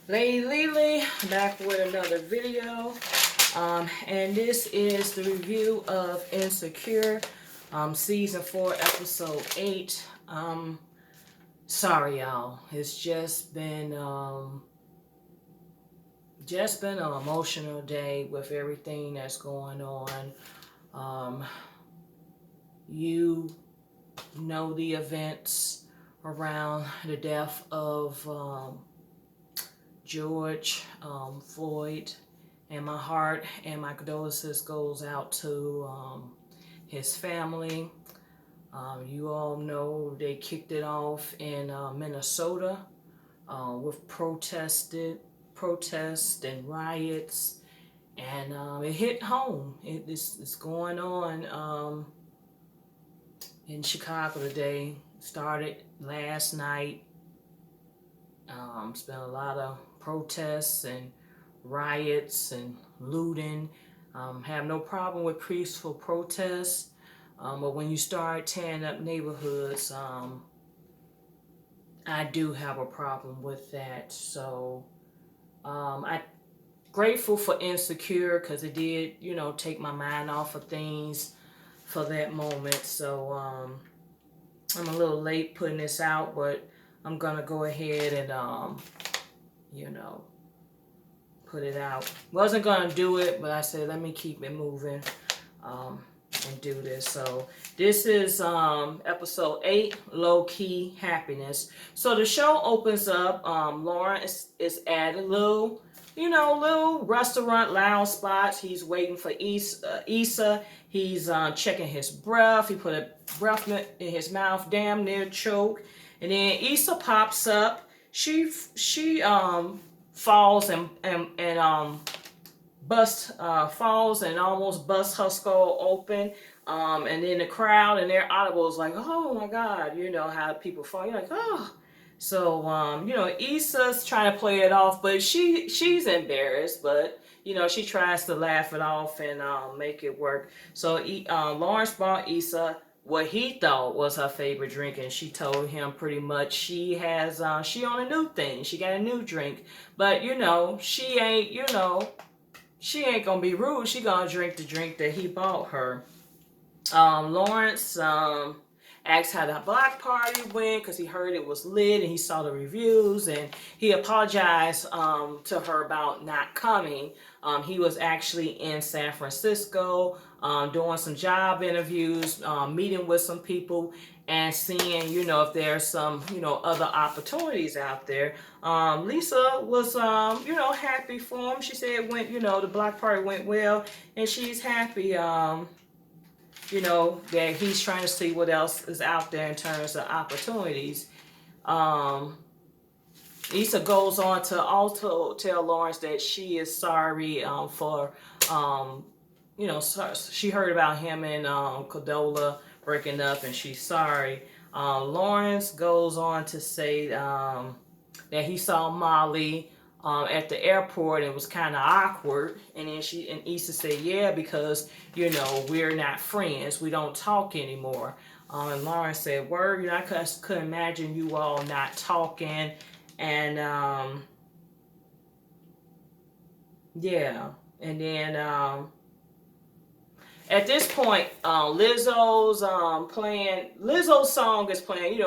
Lady Lily back with another video, and this is the review of Insecure, season 4, episode 8. Sorry y'all, it's just been an emotional day with everything that's going on. You know the events around the death of George Floyd, and my heart and my condolences goes out to his family. You all know they kicked it off in Minnesota with protests and riots, and it hit home. It's going on in Chicago today. Started last night. It's been a lot of protests and riots and looting. Have no problem with peaceful protests, but when you start tearing up neighborhoods, I do have a problem with that. So I'm grateful for Insecure because it did, take my mind off of things for that moment. So I'm a little late putting this out, but I'm gonna go ahead and put it out. Wasn't gonna do it, but I said let me keep it moving and do this. So this is episode 8, Lowkey Happiness. So the show opens up. Lauren is at a little restaurant lounge spot. He's waiting for Issa. He's checking his breath. He put a breath in his mouth, damn near choke. And then Issa pops up. She falls and falls and almost busts her skull open. And then the crowd and their audible is like, oh my God, you know how people fall. You're like, oh. So Issa's trying to play it off, but she's embarrassed, but she tries to laugh it off and make it work. So Lawrence bought Issa what he thought was her favorite drink, and she told him pretty much she on a new thing. She got a new drink, but she ain't gonna be rude. She gonna drink the drink that he bought her. Lawrence asked how the block party went because he heard it was lit and he saw the reviews, and he apologized to her about not coming. He was actually in San Francisco doing some job interviews, meeting with some people and seeing, if there's some, other opportunities out there. Lisa was, happy for him. She said it went, the block party went well, and she's happy, that he's trying to see what else is out there in terms of opportunities. Issa goes on to also tell Lawrence that she is sorry for, she heard about him and Condola breaking up, and she's sorry. Lawrence goes on to say that he saw Molly at the airport and it was kind of awkward, and then Issa said, yeah, because we're not friends, we don't talk anymore. And Lawrence said, word, I couldn't imagine you all not talking. And yeah, and then at this point, Lizzo's song is playing,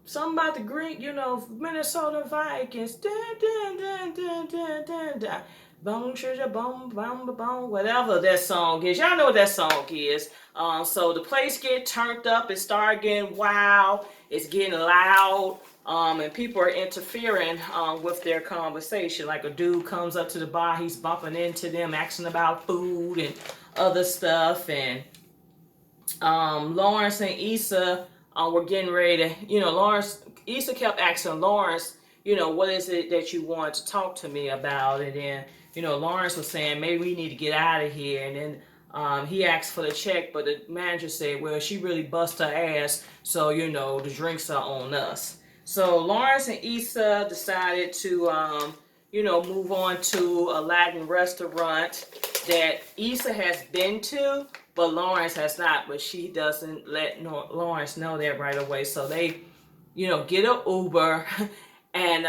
something about the Greek, Minnesota Vikings, dun, dun, dun, dun, dun, dun, dun. Bone, sugar, bone, bone, bone, whatever that song is. Y'all know what that song is. So the place get turned up, it start getting wild, it's getting loud, and people are interfering with their conversation. Like a dude comes up to the bar, he's bumping into them, asking about food and other stuff, and Lawrence and Issa were getting ready to, Issa kept asking Lawrence, what is it that you want to talk to me about? And then, Lawrence was saying, maybe we need to get out of here. And then he asked for the check, but the manager said, well, she really bust her ass, so, the drinks are on us. So Lawrence and Issa decided to, move on to a Latin restaurant that Issa has been to, but Lawrence has not, but she doesn't let Lawrence know that right away. So they, get an Uber and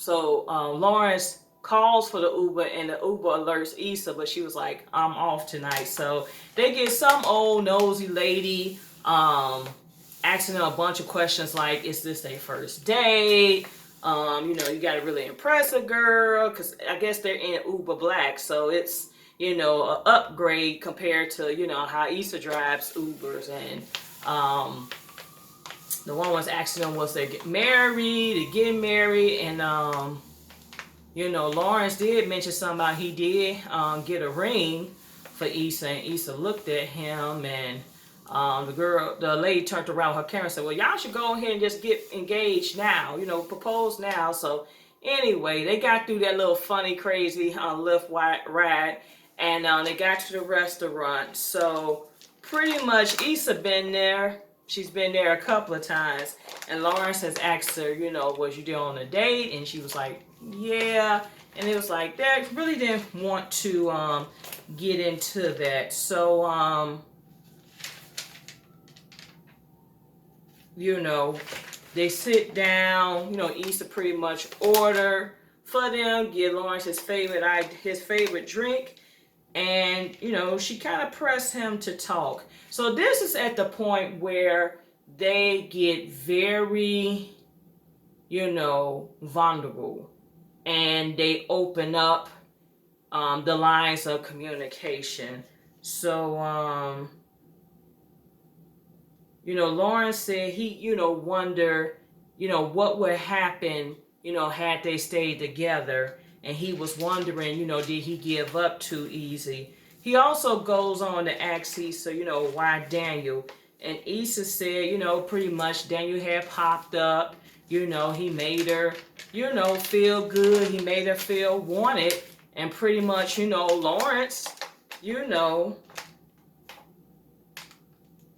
Lawrence calls for the Uber, and the Uber alerts Issa, but she was like, I'm off tonight. So they get some old nosy lady asking them a bunch of questions like, is this their first date? You got to really impress a girl, because I guess they're in Uber Black, so it's, an upgrade compared to, how Issa drives Ubers. And the one was asking them, was they getting married, and Lawrence did mention something about he did get a ring for Issa, and Issa looked at him, and the lady turned around with her camera and said, well, y'all should go ahead and just get engaged now, propose now. So anyway, they got through that little funny, crazy Lyft ride, and they got to the restaurant. So pretty much Issa been there. She's been there a couple of times, and Lawrence has asked her, was you there on a date? And she was like, yeah. And it was like, they really didn't want to get into that. So, they sit down, Issa pretty much order for them, give Lawrence his favorite drink. And, she kind of pressed him to talk. So this is at the point where they get very, vulnerable. And they open up the lines of communication. So, Lawrence said he, wonder, what would happen, had they stayed together. And he was wondering, did he give up too easy? He also goes on to ask Issa, why Daniel? And Issa said, pretty much Daniel had popped up. He made her, feel good. He made her feel wanted. And pretty much, Lawrence,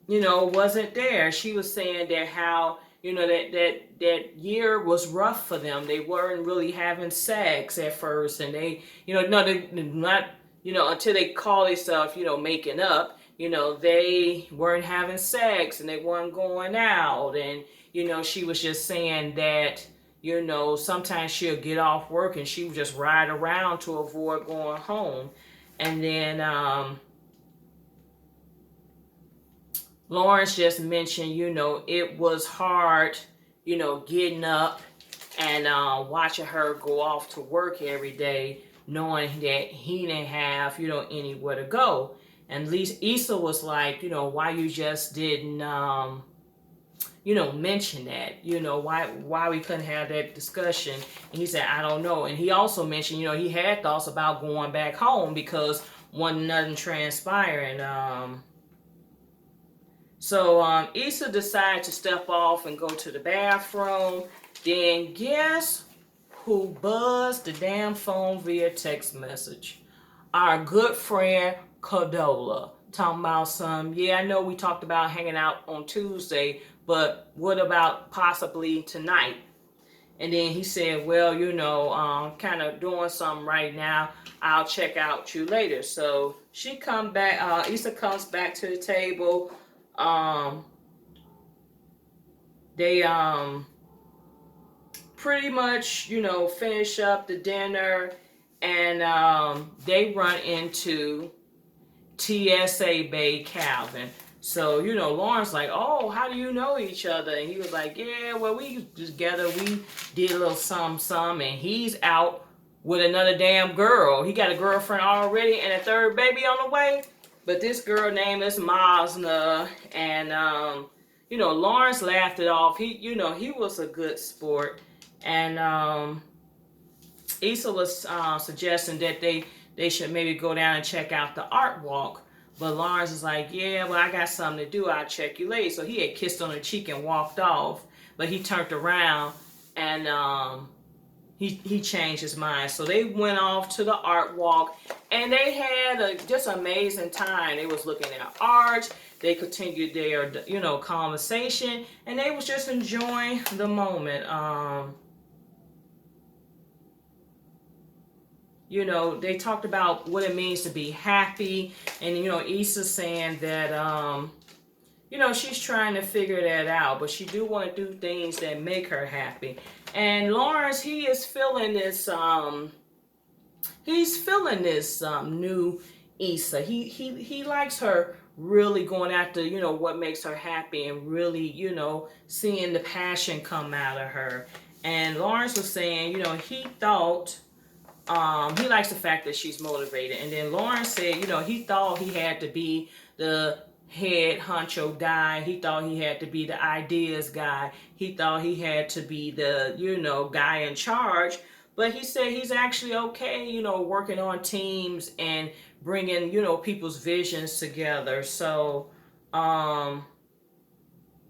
wasn't there. She was saying that how, that year was rough for them. They weren't really having sex at first, and they, no, they not, until they call themselves, making up, they weren't having sex, and they weren't going out, and, she was just saying that, sometimes she'll get off work and she would just ride around to avoid going home. And then, Lawrence just mentioned, it was hard, getting up and watching her go off to work every day, knowing that he didn't have, anywhere to go. And at least Issa was like, why you just didn't, mention that, why we couldn't have that discussion. And he said, I don't know. And he also mentioned, he had thoughts about going back home because nothing transpiring. So Issa decided to step off and go to the bathroom. Then guess who buzzed the damn phone via text message? Our good friend Cordola. Talking about I know we talked about hanging out on Tuesday, but what about possibly tonight? And then he said, well, kind of doing something right now. I'll check out you later. So she come back, Issa comes back to the table. They pretty much, finish up the dinner, and they run into TSA Bay Calvin. So, Lawrence like, oh, how do you know each other? And he was like, yeah, well, we together, we did a little some, and he's out with another damn girl. He got a girlfriend already and a third baby on the way. But this girl name is Masna, and Lawrence laughed it off. He was a good sport, and Issa was suggesting that they should maybe go down and check out the art walk. But Lawrence is like, yeah, well, I got something to do. I'll check you later. So he had kissed on her cheek and walked off, but he turned around and he changed his mind. So they went off to the art walk, and they had just an amazing time. They was looking at art. They continued their, conversation, and they was just enjoying the moment. They talked about what it means to be happy, and Issa saying that she's trying to figure that out, but she do want to do things that make her happy. And Lawrence, he's feeling this new Issa. He likes her really going after, what makes her happy, and really, seeing the passion come out of her. And Lawrence was saying, he thought he likes the fact that she's motivated. And then Lawrence said, he thought he had to be the head honcho guy. He thought he had to be the ideas guy. He thought he had to be the, guy in charge. But he said he's actually okay, working on teams and bringing, people's visions together. So,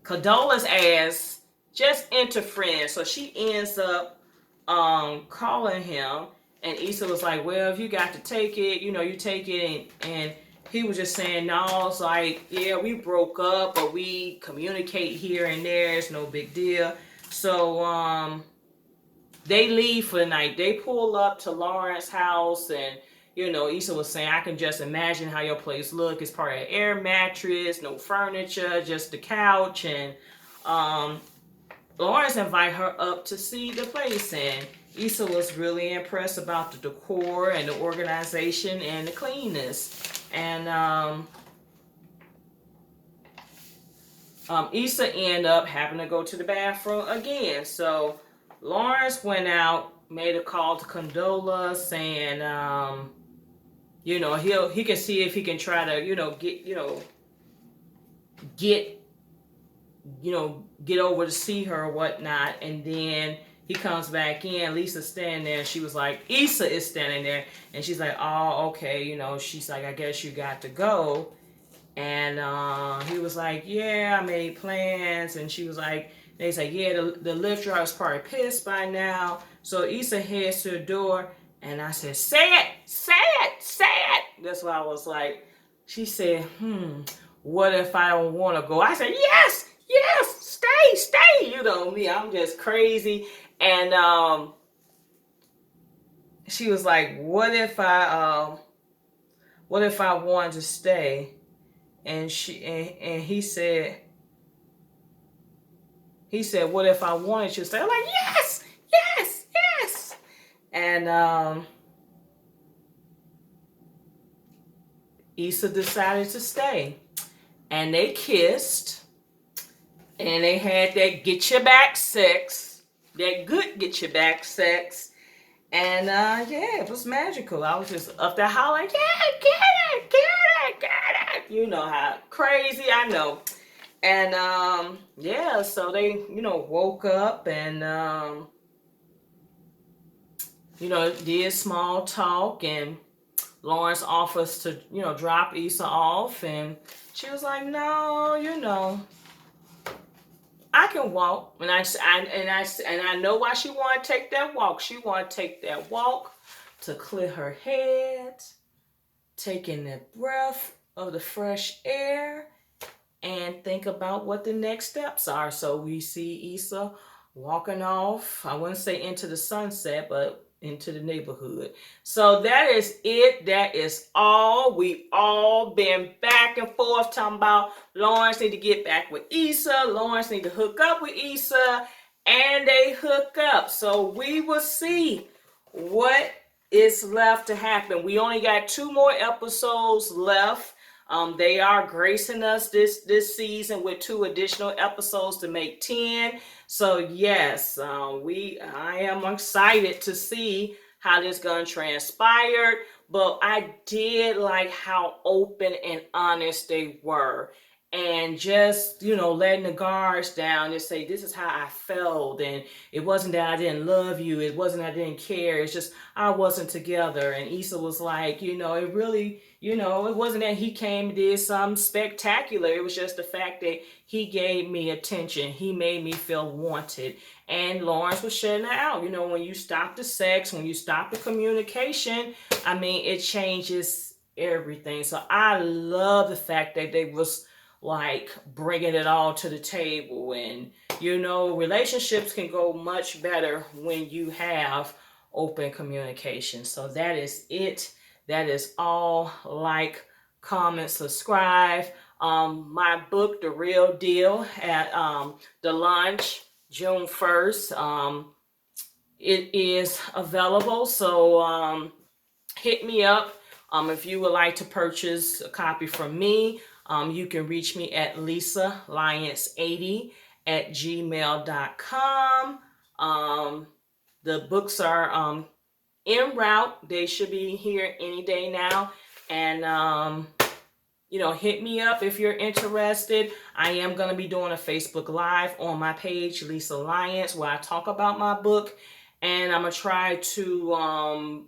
Condola's ass just into friends. So she ends up calling him, and Issa was like, well, if you got to take it, you take it. And he was just saying, no, it's like, yeah, we broke up, but we communicate here and there. It's no big deal. So they leave for the night. They pull up to Lawrence's house, and Issa was saying, I can just imagine how your place look. It's probably an air mattress, no furniture, just the couch. And Lawrence invited her up to see the place, and Issa was really impressed about the decor and the organization and the cleanness. And Issa ended up having to go to the bathroom again. So Lawrence went out, made a call to Condola, saying, he can see if he can try to, get over to see her or whatnot. And then he comes back in. Lisa's standing there, and she was like, Issa is standing there, and she's like, oh, okay, she's like, I guess you got to go. And he was like, yeah, I made plans. And she was like, they say, yeah, the Lyft driver's probably pissed by now. So Issa heads to the door, and I said, say it. That's why I was like, she said, what if I don't want to go? I said, yes, stay. Me, I'm just crazy. And she was like, what if I wanted to stay? And he said, what if I wanted you to stay? I'm like, yes. And Issa decided to stay. And they kissed. And they had that get your back sex. That good get your back sex. And yeah, it was magical. I was just up there hollering, yeah, get it. You know how crazy, I know. And yeah, so they, woke up and did small talk, and Lawrence offers to, drop Issa off, and she was like, no, I can walk. And I know why she want to take that walk. She want to take that walk to clear her head, taking the breath of the fresh air, and think about what the next steps are. So we see Issa walking off, I wouldn't say into the sunset, but into the neighborhood. So that is it. That is all. We all been back and forth talking about Lawrence need to get back with Issa. Lawrence need to hook up with Issa. And they hook up. So we will see what is left to happen. We only got 2 more episodes left. They are gracing us this season with 2 additional episodes to make 10. So yes, I am excited to see how this gonna transpire. But I did like how open and honest they were. And just, letting the guards down and say, this is how I felt. And it wasn't that I didn't love you. It wasn't that I didn't care. It's just I wasn't together. And Issa was like, it really, it wasn't that he came and did something spectacular. It was just the fact that he gave me attention. He made me feel wanted. And Lawrence was shutting her out. When you stop the sex, when you stop the communication, it changes everything. So I love the fact that they was like bringing it all to the table. And relationships can go much better when you have open communication. So that is it. That is all. Like, comment, subscribe. my book, The Real Deal, at the launch June 1st. It is available, so hit me up. If you would like to purchase a copy from me, you can reach me at lisaalliance80@gmail.com. The books are en route. They should be here any day now. And hit me up if you're interested. I am going to be doing a Facebook Live on my page, Lisa Alliance, where I talk about my book. And I'm going to try to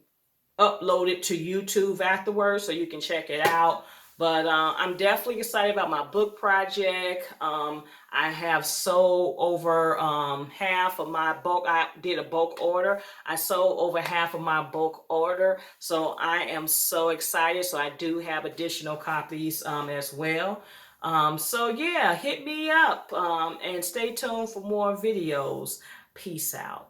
upload it to YouTube afterwards so you can check it out. But I'm definitely excited about my book project. I have sold over half of my bulk. I did a bulk order. I sold over half of my bulk order. So I am so excited. So I do have additional copies as well. So yeah, hit me up and stay tuned for more videos. Peace out.